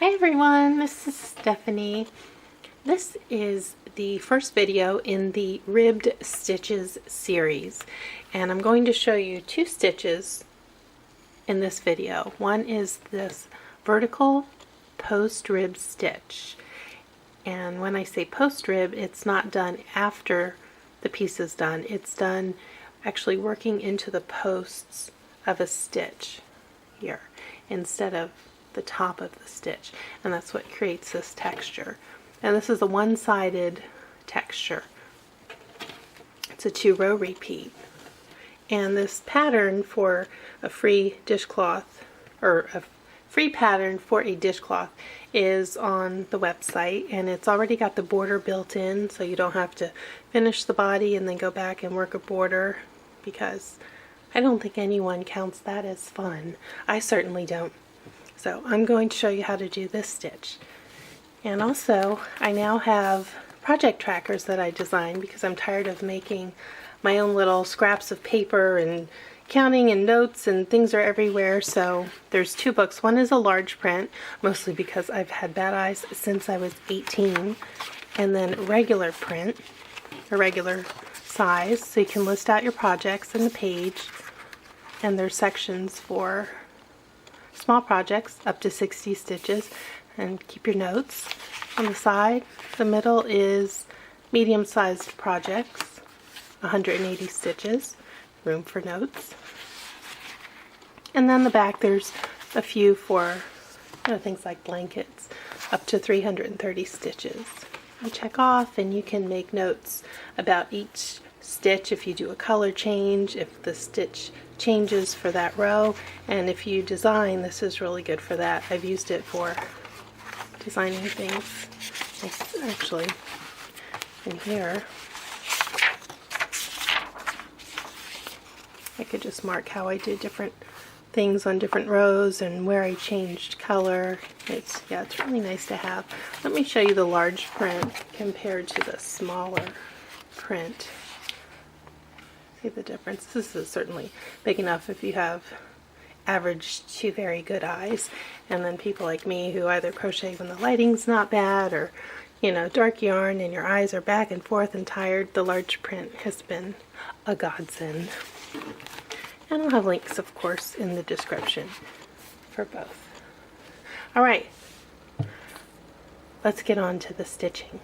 Hey everyone, this is Stephanie. This is the first video in the Ribbed Stitches series, and I'm going to show you two stitches in this video. One is this vertical post rib stitch, and when I say post rib, it's not done after the piece is done. It's done actually working into the posts of a stitch here instead of the top of the stitch, and that's what creates this texture. And this is a one-sided texture. It's a 2-row repeat, and this pattern for a free dishcloth, or a free pattern for a dishcloth, is on the website, and it's already got the border built in, so you don't have to finish the body and then go back and work a border, because I don't think anyone counts that as fun. I certainly don't. So I'm going to show you how to do this stitch. And also, I now have project trackers that I designed because I'm tired of making my own little scraps of paper and counting and notes, and things are everywhere. So there's two books. One is a large print, mostly because I've had bad eyes since I was 18, and then regular print, a regular size, so you can list out your projects in the page, and there's sections for small projects up to 60 stitches, and keep your notes on the side. The middle is medium-sized projects, 180 stitches, room for notes. And then the back, there's a few for things like blankets, up to 330 stitches. You check off, and you can make notes about each stitch if you do a color change, if the stitch changes for that row, and if you design, this is really good for that. I've used it for designing things. It's actually in here. I could just mark how I did different things on different rows and where I changed color. It's really nice to have. Let me show you the large print compared to the smaller print. See the difference? This is certainly big enough if you have average to very good eyes, and then people like me who either crochet when the lighting's not bad, or dark yarn and your eyes are back and forth and tired. The large print has been a godsend. And I'll have links, of course, in the description for both. Alright, let's get on to the stitching.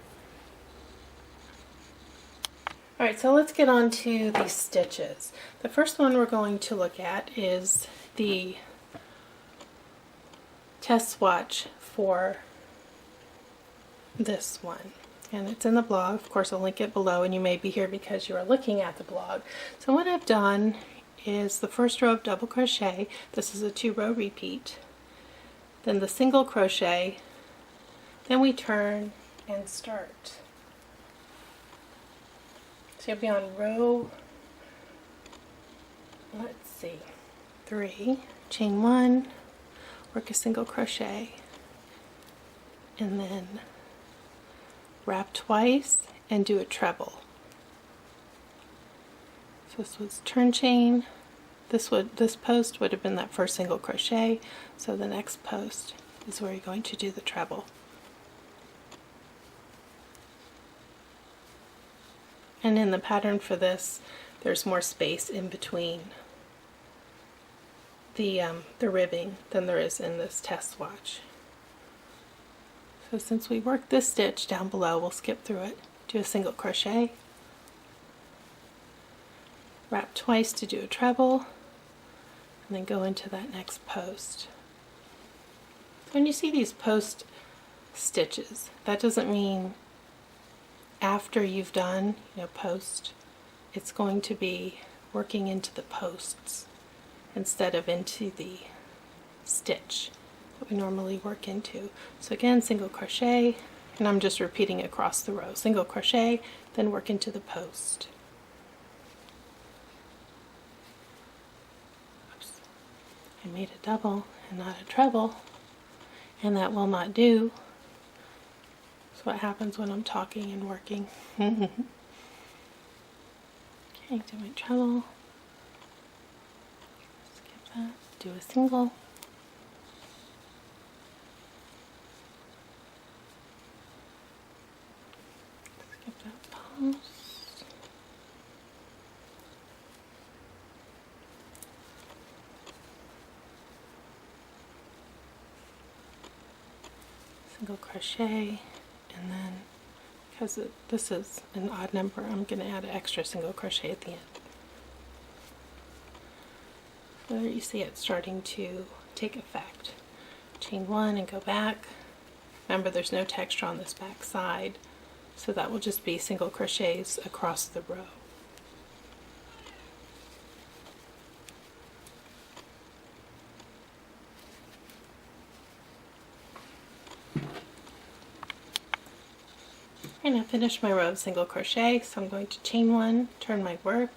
Alright, so let's get on to these stitches. The first one we're going to look at is the test swatch for this one. And it's in the blog. Of course, I'll link it below, and you may be here because you are looking at the blog. So what I've done is the first row of double crochet. This is a 2-row repeat. Then the single crochet. Then we turn and start. So you'll be on row, 3, chain 1, work a single crochet, and then wrap twice and do a treble. So this was turn chain. This post would have been that first single crochet, so the next post is where you're going to do the treble. And in the pattern for this, there's more space in between the ribbing than there is in this test swatch. So since we worked this stitch down below, we'll skip through it. Do a single crochet, wrap twice to do a treble, and then go into that next post. So when you see these post stitches, that doesn't mean after you've done post. It's going to be working into the posts instead of into the stitch that we normally work into. So again, single crochet, and I'm just repeating across the row. Single crochet, then work into the post. Oops. I made a double and not a treble, and that will not do. What happens when I'm talking and working. Okay, do my treble, skip that, do a single, single crochet, and then because this is an odd number, I'm going to add an extra single crochet at the end. So there you see it starting to take effect. Chain one and go back. Remember, there's no texture on this back side, so that will just be single crochets across the row. And I finished my row of single crochet, so I'm going to chain one, turn my work,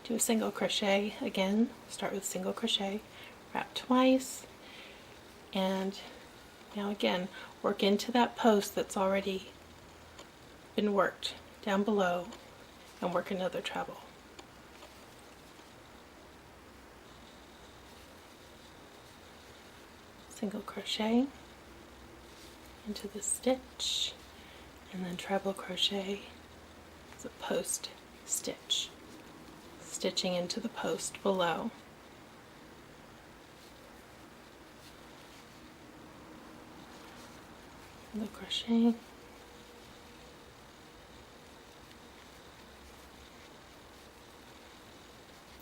do a single crochet again, start with single crochet, wrap twice, and now again work into that post that's already been worked down below and work another treble. Single crochet into the stitch, and then treble crochet as a post stitch, stitching into the post below. Single crochet,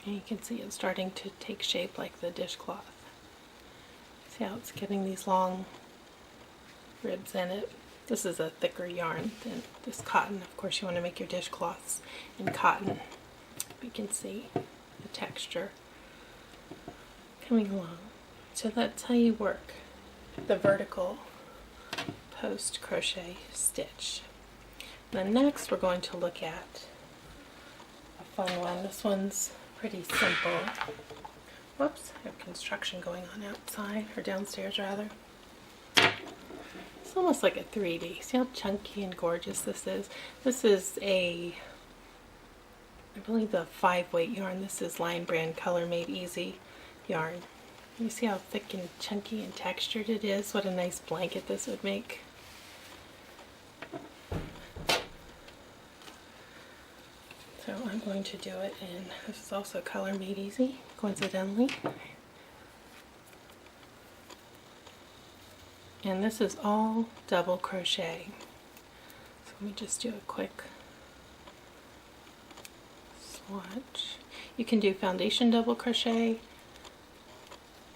and you can see it's starting to take shape like the dishcloth. See how it's getting these long ribs in it. This is a thicker yarn than this cotton. Of course, you want to make your dishcloths in cotton. You can see the texture coming along. So that's how you work the vertical post crochet stitch. Then next we're going to look at a fun one. This one's pretty simple. Whoops, I have construction going on outside, or downstairs rather. It's almost like a 3D. See how chunky and gorgeous this is? This is I believe the 5-weight yarn. This is Lion Brand Color Made Easy yarn. You see how thick and chunky and textured it is? What a nice blanket this would make. So I'm going to do it in, this is also Color Made Easy, coincidentally. And this is all double crochet. So let me just do a quick swatch. You can do foundation double crochet.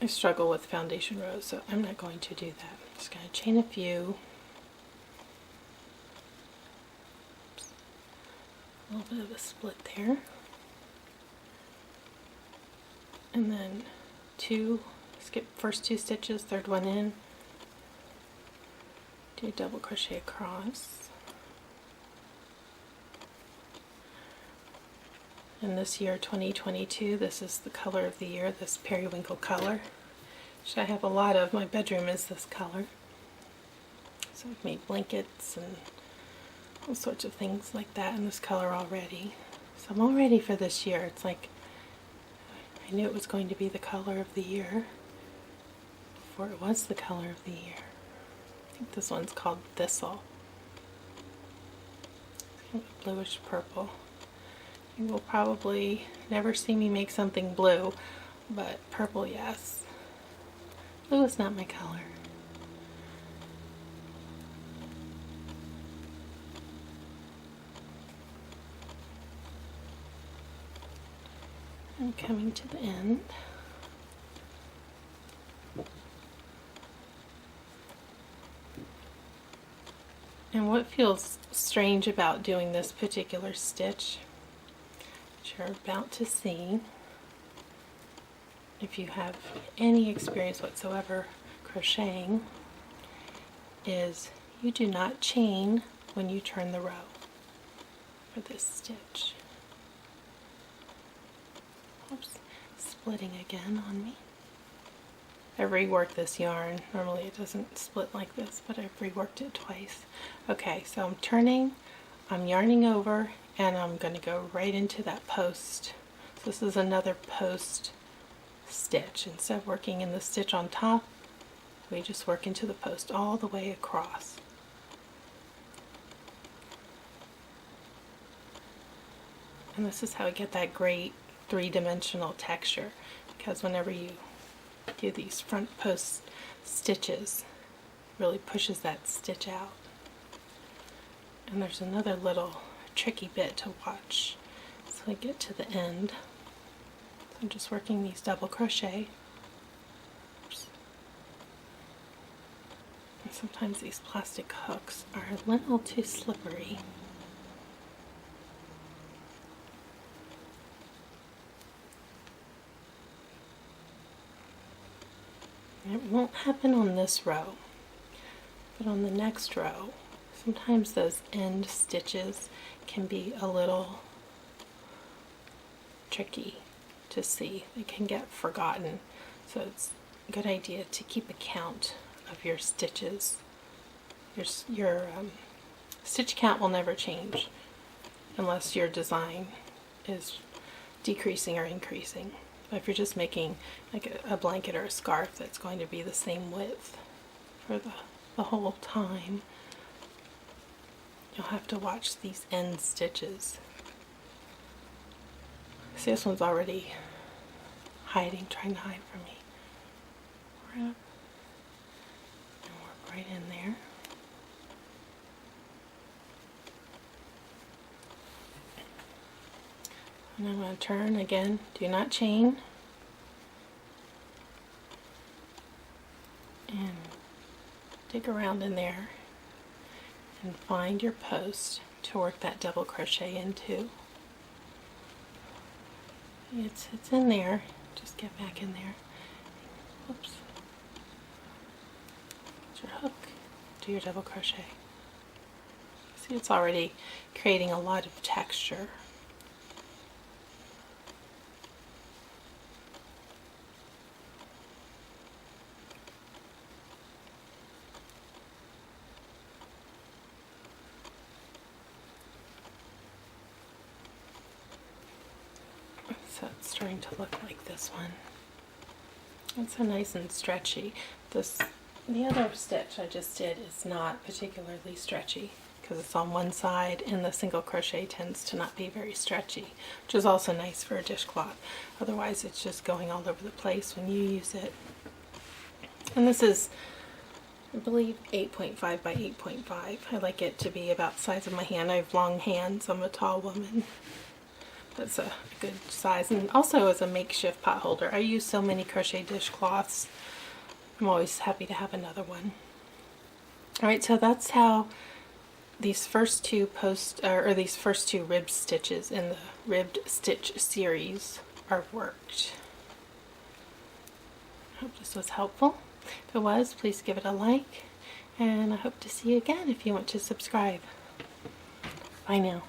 I struggle with foundation rows, so I'm not going to do that. I'm just going to chain a few. Oops. A little bit of a split there. And then skip first 2 stitches, third one in. Do double crochet across. And this year, 2022, this is the color of the year, this periwinkle color, which I have a lot of. My bedroom is this color. So I've made blankets and all sorts of things like that in this color already. So I'm all ready for this year. It's like I knew it was going to be the color of the year before it was the color of the year. I think this one's called Thistle. It's kind of bluish purple. You will probably never see me make something blue, but purple, yes. Blue is not my color. I'm coming to the end. And what feels strange about doing this particular stitch, which you're about to see, if you have any experience whatsoever crocheting, is you do not chain when you turn the row for this stitch. Oops, splitting again on me. I've reworked this yarn. Normally it doesn't split like this, but I've reworked it twice. Okay, so I'm turning, I'm yarning over, and I'm going to go right into that post. So this is another post stitch. Instead of working in the stitch on top, we just work into the post all the way across. And this is how we get that great 3-dimensional texture, because whenever you do these front post stitches, really pushes that stitch out. And there's another little tricky bit to watch. So I get to the end. So I'm just working these double crochet. Oops. And sometimes these plastic hooks are a little too slippery. It won't happen on this row, but on the next row, sometimes those end stitches can be a little tricky to see. They can get forgotten, so it's a good idea to keep a count of your stitches. Your stitch count will never change unless your design is decreasing or increasing. If you're just making like a blanket or a scarf that's going to be the same width for the whole time, you'll have to watch these end stitches. See, this one's already hiding, trying to hide from me. And work right in there. And I'm going to turn again, do not chain, and dig around in there and find your post to work that double crochet into. It's in there, just get back in there. Whoops. Get your hook, do your double crochet. See, it's already creating a lot of texture. So it's starting to look like this one. It's so nice and stretchy. The other stitch I just did is not particularly stretchy because it's on one side, and the single crochet tends to not be very stretchy, which is also nice for a dishcloth. Otherwise it's just going all over the place when you use it. And this is, I believe, 8.5 by 8.5. I like it to be about the size of my hand. I have long hands. I'm a tall woman. That's a good size. And also as a makeshift pot holder. I use so many crochet dishcloths. I'm always happy to have another one. Alright, so that's how these first two these first two ribbed stitches in the ribbed stitch series are worked. I hope this was helpful. If it was, please give it a like, and I hope to see you again if you want to subscribe. Bye now.